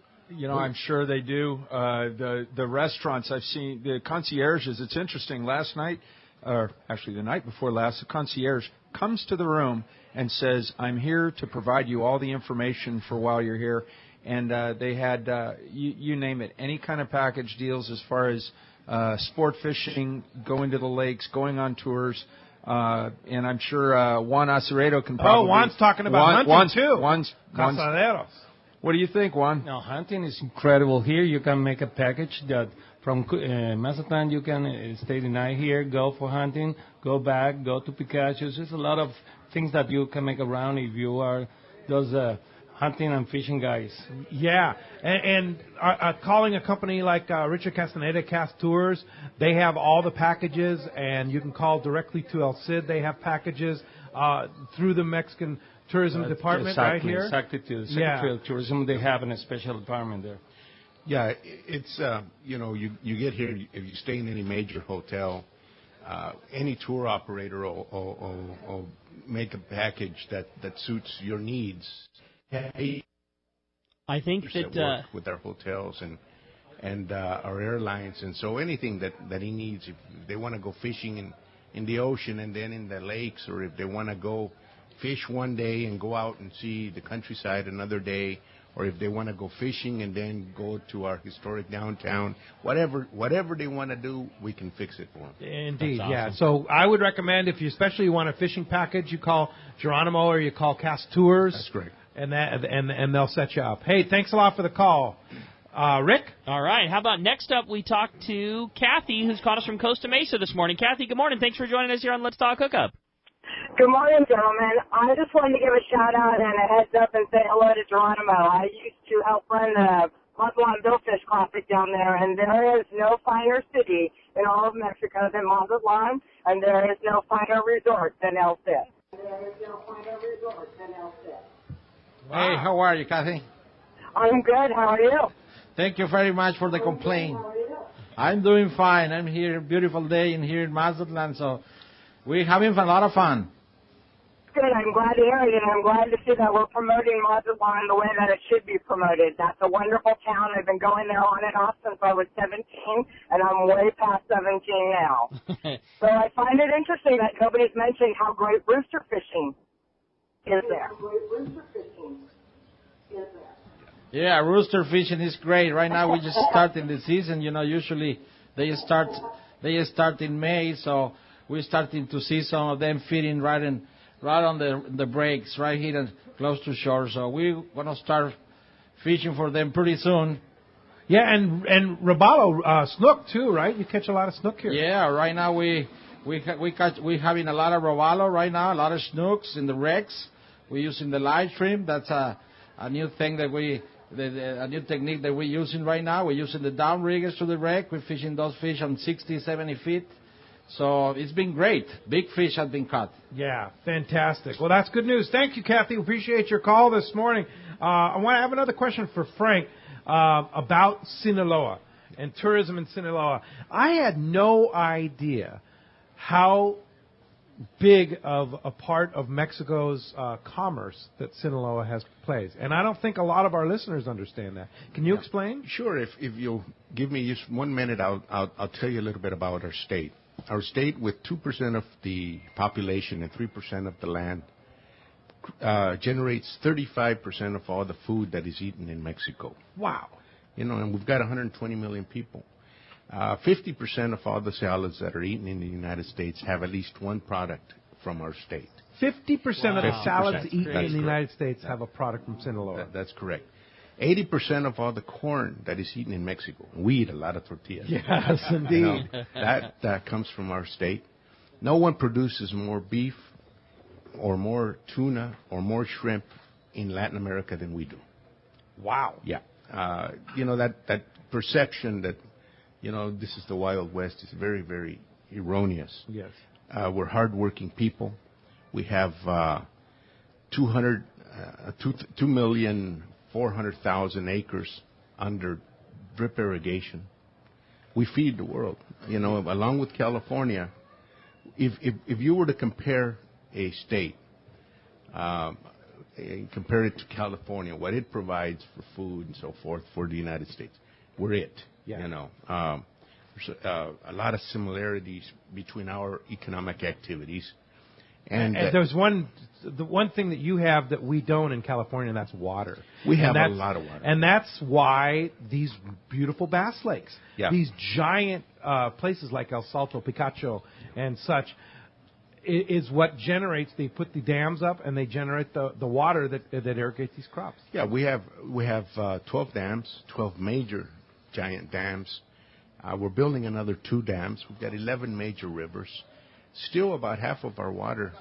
I'm sure they do. The restaurants I've seen, the concierges. It's interesting. Last night, or actually the night before last, the concierge comes to the room and says, "I'm here to provide you all the information for while you're here." And they had, you name it, any kind of package deals as far as sport fishing, going to the lakes, going on tours. And I'm sure Juan Aceredo can probably... Oh, Juan's talking about hunting, too. Juan's Casaderos. What do you think, Juan? No, hunting is incredible. Here you can make a package that from Mazatlan you can stay the night here, go for hunting, go back, go to Picasso's. There's a lot of things that you can make around if you are those hunting and fishing guys. Yeah, and calling a company like Richard Castaneda Cast Tours, they have all the packages, and you can call directly to El Cid. They have packages through the Mexican Tourism Department right here. Exactly, to the Secretary of Tourism. They have a special department there. Yeah, it's, you get here, if you stay in any major hotel, any tour operator will make a package that suits your needs. I think that work with our hotels and our airlines, and so anything that he needs, if they want to go fishing in the ocean and then in the lakes, or if they want to go fish one day and go out and see the countryside another day, or if they want to go fishing and then go to our historic downtown, whatever they want to do, we can fix it for them. Indeed, awesome. Yeah. So I would recommend, if you especially want a fishing package, you call Geronimo or you call Cast Tours. That's great. And they'll set you up. Hey, thanks a lot for the call. Rick? All right. How about next up we talk to Kathy, who's called us from Costa Mesa this morning. Kathy, good morning. Thanks for joining us here on Let's Talk Hookup. Good morning, gentlemen. I just wanted to give a shout-out and a heads-up and say hello to Geronimo. I used to help run the Mazatlan Billfish Classic down there, and there is no finer city in all of Mexico than Mazatlan, and there is no finer resort than El Cid. Hey, how are you, Kathy? I'm good. How are you? Thank you very much for the complaint. I'm doing fine. I'm here, beautiful day in here in Mazatlan, so we're having a lot of fun. Good. I'm glad to hear it, and I'm glad to see that we're promoting Mazatlan the way that it should be promoted. That's a wonderful town. I've been going there on and off since I was 17, and I'm way past 17 now. So I find it interesting that nobody's mentioned how great rooster fishing is there. Yeah, rooster fishing is great. Right now we just starting the season. Usually they start in May, so we're starting to see some of them feeding right on the breaks, right here and close to shore. So we're gonna start fishing for them pretty soon. Yeah, and robalo, snook too, right? You catch a lot of snook here. Yeah, right now we're having a lot of robalo right now, a lot of snooks in the wrecks. We're using the live stream. That's a new thing that a new technique that we're using right now. We're using the downriggers to the wreck. We're fishing those fish on 60, 70 feet. So it's been great. Big fish have been caught. Yeah, fantastic. Well, that's good news. Thank you, Kathy. Appreciate your call this morning. I want to have another question for Frank about Sinaloa and tourism in Sinaloa. I had no idea how big of a part of Mexico's commerce that Sinaloa plays. And I don't think a lot of our listeners understand that. Can you explain? Sure. If you'll give me just 1 minute, I'll tell you a little bit about our state. Our state, with 2% of the population and 3% of the land, generates 35% of all the food that is eaten in Mexico. Wow. And we've got 120 million people. 50% of all the salads that are eaten in the United States have at least one product from our state. 50% of the salads eaten in the United States have a product from Sinaloa. That's correct. 80% of all the corn that is eaten in Mexico. We eat a lot of tortillas. Yes, indeed. That comes from our state. No one produces more beef or more tuna or more shrimp in Latin America than we do. Wow. Yeah. That perception that, this is the Wild West is very, very erroneous. Yes. We're hardworking people. We have 2,400,000 acres under drip irrigation. We feed the world. Along with California, if you were to compare a state, compare it to California, what it provides for food and so forth for the United States. We're it. Yeah. You know, there's a lot of similarities between our economic activities. And there's the one thing that you have that we don't in California, and that's water. We have a lot of water. And that's why these beautiful bass lakes, these giant places like El Salto, Picacho, and such, is what generates. They put the dams up, and they generate the water that irrigates these crops. Yeah, we have 12 dams, 12 major giant dams. We're building another 2 dams. We've got 11 major rivers. Still, about half of our water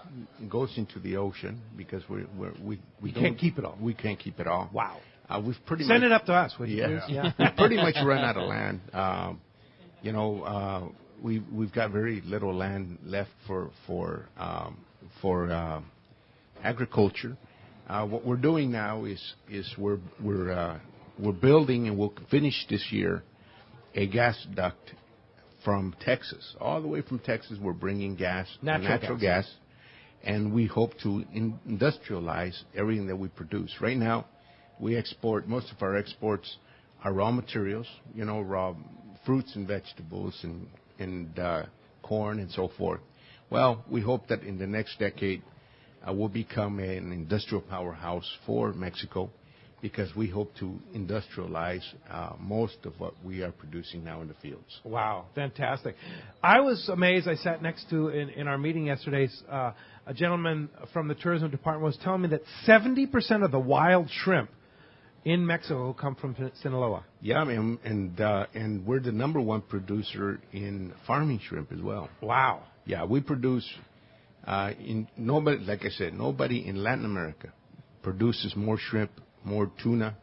goes into the ocean because we can't keep it all. We can't keep it all. Wow. We've pretty Send much, it up to us, would you? Yeah. We've pretty much run out of land. We've got very little land left for agriculture. What we're doing now is we're building, and we'll finish this year, a gas duct from Texas. All the way from Texas, we're bringing gas, natural gas, and we hope to industrialize everything that we produce. Right now, we export, most of our exports are raw materials, raw fruits and vegetables and corn and so forth. Well, we hope that in the next decade, we'll become an industrial powerhouse for Mexico, because we hope to industrialize most of what we are producing now in the fields. Wow, fantastic. I was amazed. I sat next to, in our meeting yesterday, a gentleman from the tourism department was telling me that 70% of the wild shrimp in Mexico come from Sinaloa. Yeah, and we're the number 1 producer in farming shrimp as well. Wow. Yeah, we produce, nobody, like I said, nobody in Latin America produces more shrimp, more tuna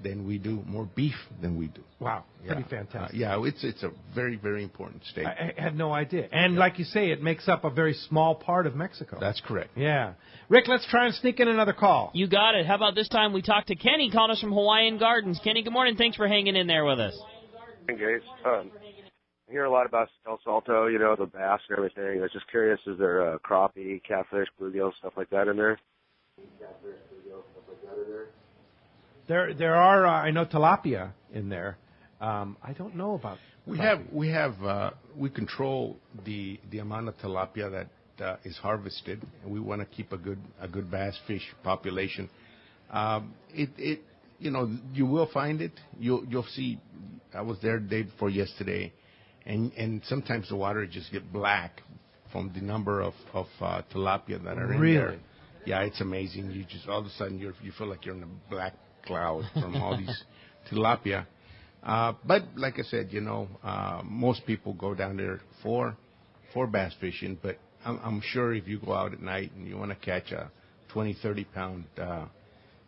than we do, more beef than we do. Wow, pretty fantastic. It's a very, very important state. I had no idea. And like you say, it makes up a very small part of Mexico. That's correct. Yeah. Rick, let's try and sneak in another call. You got it. How about this time we talk to Kenny, calling us from Hawaiian Gardens. Kenny, good morning. Thanks for hanging in there with us. Hey, guys. I hear a lot about El Salto, the bass and everything. I was just curious, is there crappie, catfish, bluegill, stuff like that in there? There are, I know, tilapia in there. I don't know about. We control the amount of tilapia that is harvested, and we want to keep a good bass fish population. You will find it. You'll see. I was there the day before yesterday, and sometimes the water just get black from the number of tilapia that are in there. Yeah, it's amazing. You just all of a sudden you feel like you're in a black cloud from all these tilapia. But like I said, most people go down there for bass fishing. But I'm sure if you go out at night and you want to catch a 20, 30 pound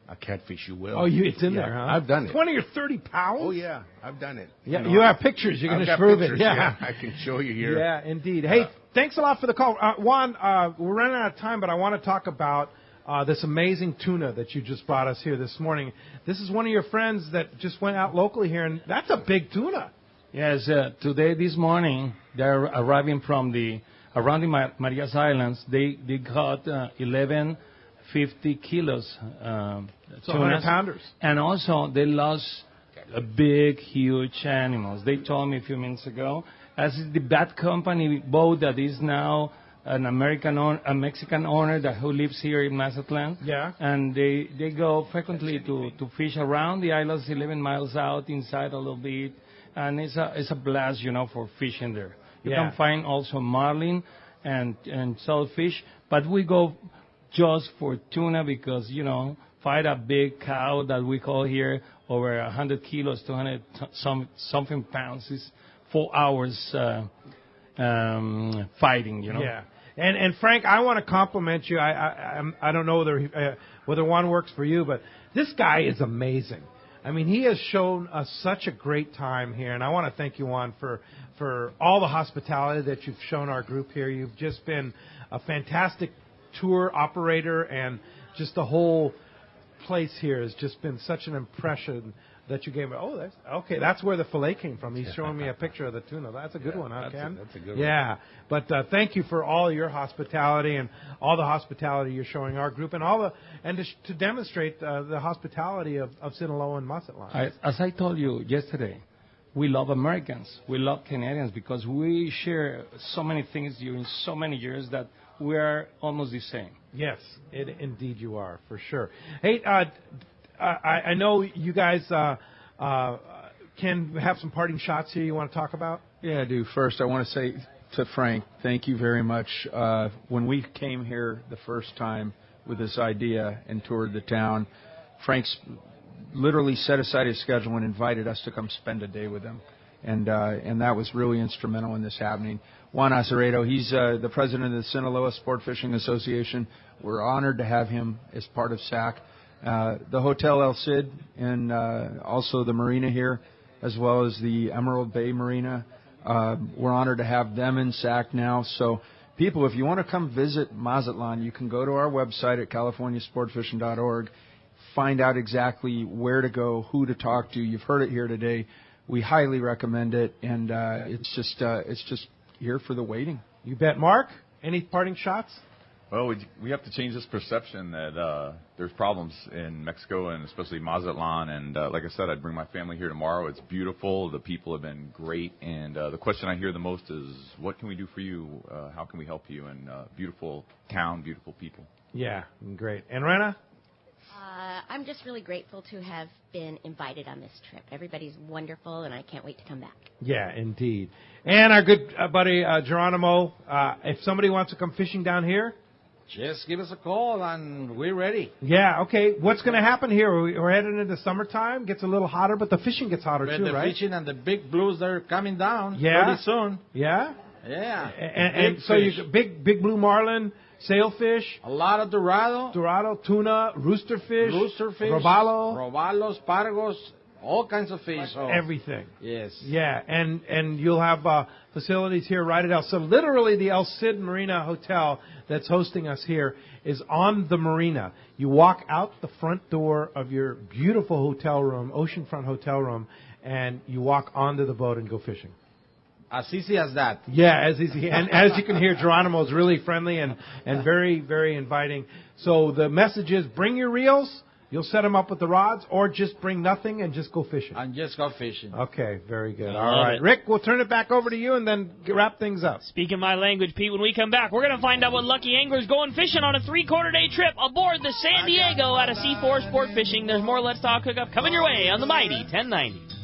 a catfish, you will. Oh, it's in there, huh? I've done it. 20 or 30 pounds? Oh, yeah, I've done it. Yeah, you have pictures. You're going to prove it. Yeah, I can show you here. Yeah, indeed. Hey, thanks a lot for the call. Juan, we're running out of time, but I want to talk about this amazing tuna that you just brought us here this morning. This is one of your friends that just went out locally here, and that's a big tuna. Yes, this morning, they're arriving from around the Marias Islands. They caught 50 kilos. So 100-pounders. And also, they lost big, huge animals. They told me a few minutes ago, as the Bad Company boat that is now a Mexican owner who lives here in Mazatlan. Yeah. And they go frequently to fish around the islands, 11 miles out, inside a little bit. And it's a blast, for fishing there. You can find also marlin and saltfish, but we go just for tuna because, fight a big cow that we call here over 100 kilos, 200 something pounds is 4 hours fighting, Yeah. And Frank, I want to compliment you. I don't know whether one works for you, but this guy is amazing. I mean, he has shown us such a great time here, and I want to thank you, Juan, for all the hospitality that you've shown our group here. You've just been a fantastic tour operator, and just the whole place here has just been such an impression that you gave me. Oh, that's where the fillet came from. He's showing me a picture of the tuna. That's a good one, huh, Ken? That's a good one. Yeah, but thank you for all your hospitality and all the hospitality you're showing our group and to demonstrate the hospitality of Sinaloa and Mazatlan. As I told you yesterday, we love Americans. We love Canadians because we share so many things during so many years that we are almost the same. Yes, indeed you are, for sure. Hey, I know you guys can have some parting shots here you want to talk about? Yeah, I do. First, I want to say to Frank, thank you very much. When we came here the first time with this idea and toured the town, Frank's literally set aside his schedule and invited us to come spend a day with him. And that was really instrumental in this happening. Juan Azeredo, he's the president of the Sinaloa Sport Fishing Association. We're honored to have him as part of SAC. The Hotel El Cid and also the marina here, as well as the Emerald Bay Marina. We're honored to have them in SAC now. So, people, if you want to come visit Mazatlan, you can go to our website at californiasportfishing.org, find out exactly where to go, who to talk to. You've heard it here today. We highly recommend it, and it's just here for the waiting. You bet. Mark, any parting shots? Well, we have to change this perception that there's problems in Mexico and especially Mazatlan. And like I said, I'd bring my family here tomorrow. It's beautiful. The people have been great. And the question I hear the most is, what can we do for you? How can we help you? And beautiful town, beautiful people. Yeah, great. And Rena? I'm just really grateful to have been invited on this trip. Everybody's wonderful, and I can't wait to come back. Yeah, indeed. And our good buddy Geronimo, if somebody wants to come fishing down here, just give us a call, and we're ready. Yeah, okay. What's going to happen here? We're heading into summertime. Gets a little hotter, but the fishing gets hotter too, right? The fishing and the big blues, they're coming down pretty soon. Yeah? Yeah. And so you big blue marlin, sailfish. A lot of dorado, tuna, roosterfish, robalos, pargos, all kinds of fish. Everything. Yes. Yeah, and you'll have facilities here right at So literally the El Cid Marina Hotel that's hosting us here is on the marina. You walk out the front door of your beautiful hotel room, oceanfront hotel room, and you walk onto the boat and go fishing. As easy as that. Yeah, as easy. And as you can hear, Geronimo is really friendly and very, very inviting. So the message is bring your reels. You'll set them up with the rods, or just bring nothing and just go fishing. And just go fishing. Okay, very good. All right. Rick, we'll turn it back over to you and then wrap things up. Speaking my language, Pete, when we come back, we're going to find out what lucky angler's going fishing on a 3/4-day trip aboard the San Diego out of Seaforth Sport Fishing. There's more Let's Talk Hookup coming your way on the mighty 1090.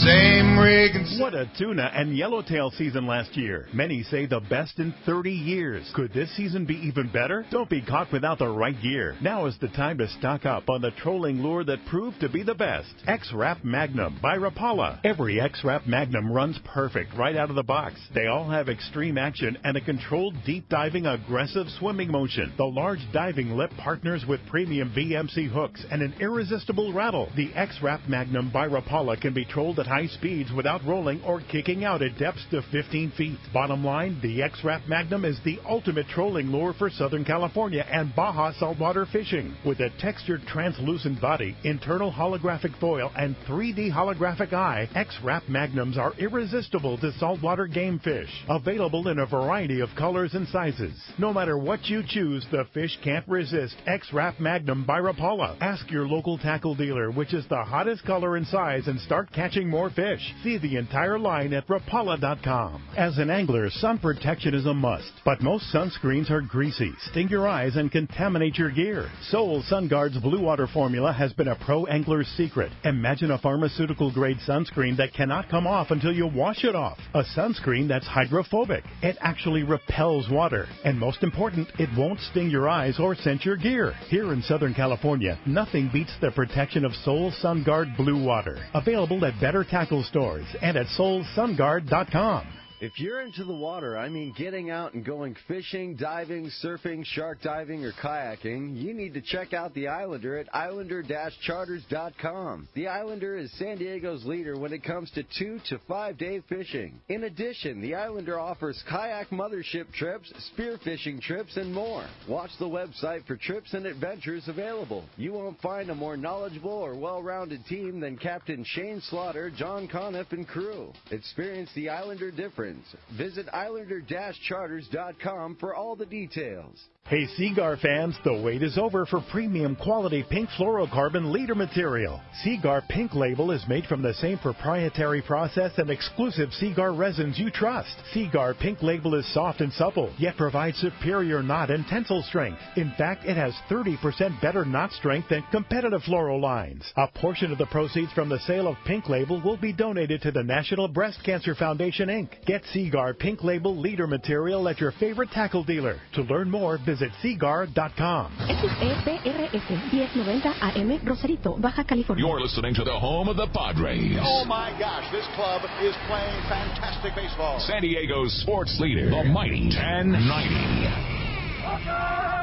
Same rig. What a tuna and yellowtail season last year. Many say the best in 30 years. Could this season be even better? Don't be caught without the right gear. Now is the time to stock up on the trolling lure that proved to be the best. X-Rap Magnum by Rapala. Every X-Rap Magnum runs perfect right out of the box. They all have extreme action and a controlled deep diving aggressive swimming motion. The large diving lip partners with premium VMC hooks and an irresistible rattle. The X-Rap Magnum by Rapala can be trolled at high speeds without rolling or kicking out at depths to 15 feet. Bottom line, the X-Rap Magnum is the ultimate trolling lure for Southern California and Baja saltwater fishing. With a textured translucent body, internal holographic foil, and 3D holographic eye, X-Rap Magnums are irresistible to saltwater game fish. Available in a variety of colors and sizes. No matter what you choose, the fish can't resist X-Rap Magnum by Rapala. Ask your local tackle dealer which is the hottest color and size and start catching more fish. See the entire line at Rapala.com. As an angler, sun protection is a must, but most sunscreens are greasy, sting your eyes, and contaminate your gear. Sol SunGuard's Blue Water formula has been a pro angler's secret. Imagine a pharmaceutical-grade sunscreen that cannot come off until you wash it off. A sunscreen that's hydrophobic. It actually repels water. And most important, it won't sting your eyes or scent your gear. Here in Southern California, nothing beats the protection of Sol SunGuard Blue Water. Available at better tackle stores and at SolSunGuard.com. If you're into the water, I mean getting out and going fishing, diving, surfing, shark diving, or kayaking, you need to check out the Islander at islander-charters.com. The Islander is San Diego's leader when it comes to 2 to 5 day fishing. In addition, the Islander offers kayak mothership trips, spearfishing trips, and more. Watch the website for trips and adventures available. You won't find a more knowledgeable or well-rounded team than Captain Shane Slaughter, John Conniff, and crew. Experience the Islander difference. Visit islander-charters.com for all the details. Hey, Seagar fans, the wait is over for premium quality pink fluorocarbon leader material. Seagar Pink Label is made from the same proprietary process and exclusive Seagar resins you trust. Seagar Pink Label is soft and supple, yet provides superior knot and tensile strength. In fact, it has 30% better knot strength than competitive fluoro lines. A portion of the proceeds from the sale of Pink Label will be donated to the National Breast Cancer Foundation, Inc. Get Seagar Pink Label leader material at your favorite tackle dealer. To learn more, visit Seagar.com. XEPRS 1090 AM, Rosarito, Baja California. You're listening to the home of the Padres. Oh my gosh, this club is playing fantastic baseball. San Diego's sports leader, the mighty 1090.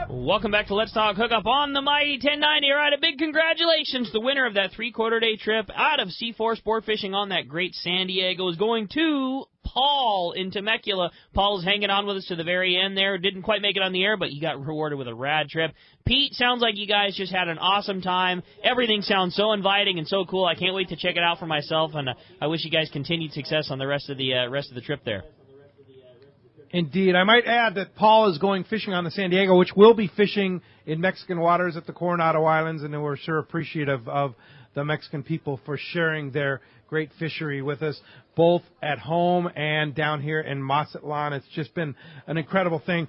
Welcome back to Let's Talk Hookup on the Mighty 1090. All right, a big congratulations. The winner of that 3/4-day trip out of Seaforth Sport Fishing on that great San Diego is going to Paul in Temecula. Paul's hanging on with us to the very end there. Didn't quite make it on the air, but you got rewarded with a rad trip. Pete, sounds like you guys just had an awesome time. Everything sounds so inviting and so cool. I can't wait to check it out for myself, and I wish you guys continued success on the rest of the trip there. Indeed. I might add that Paul is going fishing on the San Diego, which will be fishing in Mexican waters at the Coronado Islands, and we're sure appreciative of the Mexican people for sharing their great fishery with us, both at home and down here in Mazatlan. It's just been an incredible thing.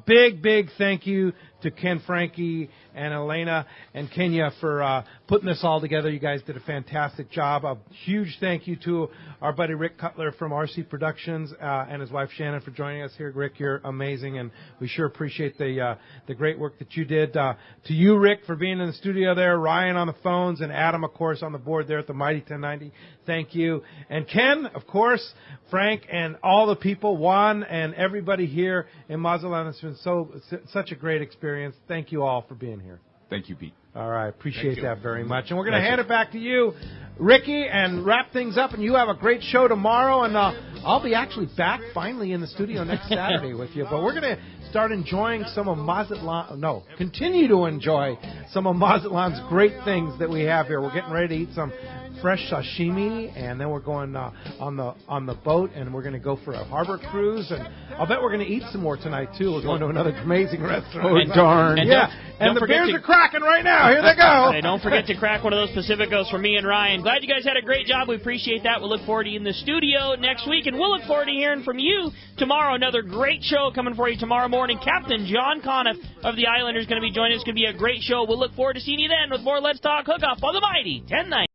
Big thank you to Ken Franke and Elena and Kenya for putting this all together. You guys did a fantastic job. A huge thank you to our buddy Rick Cutler from RC Productions and his wife Shannon for joining us here. Rick, you're amazing, and we sure appreciate the great work that you did. To you, Rick, for being in the studio there, Ryan on the phones, and Adam, of course, on the board there at the Mighty 1090. Thank you. And Ken, of course, Frank, and all the people, Juan, and everybody here in Mazatlan. It's been such a great experience. Thank you all for being here. Thank you, Pete. All right, appreciate that very much. And we're going to hand it back to you, Ricky, and wrap things up. And you have a great show tomorrow, and I'll be actually back finally in the studio next Saturday with you. But we're going to start enjoying some of continue to enjoy some of Mazatlan's great things that we have here. We're getting ready to eat some fresh sashimi, and then we're going on the boat, and we're going to go for a harbor cruise, and I'll bet we're going to eat some more tonight too. We're going to another amazing restaurant. Oh, darn! And the beers are cracking right now. Here they go. Hey, don't forget to crack one of those Pacificos for me and Ryan. Glad you guys had a great job. We appreciate that. We'll look forward to you in the studio next week, and we'll look forward to hearing from you tomorrow. Another great show coming for you tomorrow morning. Captain John Conniff of the Islanders is going to be joining us. It's going to be a great show. We'll look forward to seeing you then with more Let's Talk Hookup on the Mighty 1090.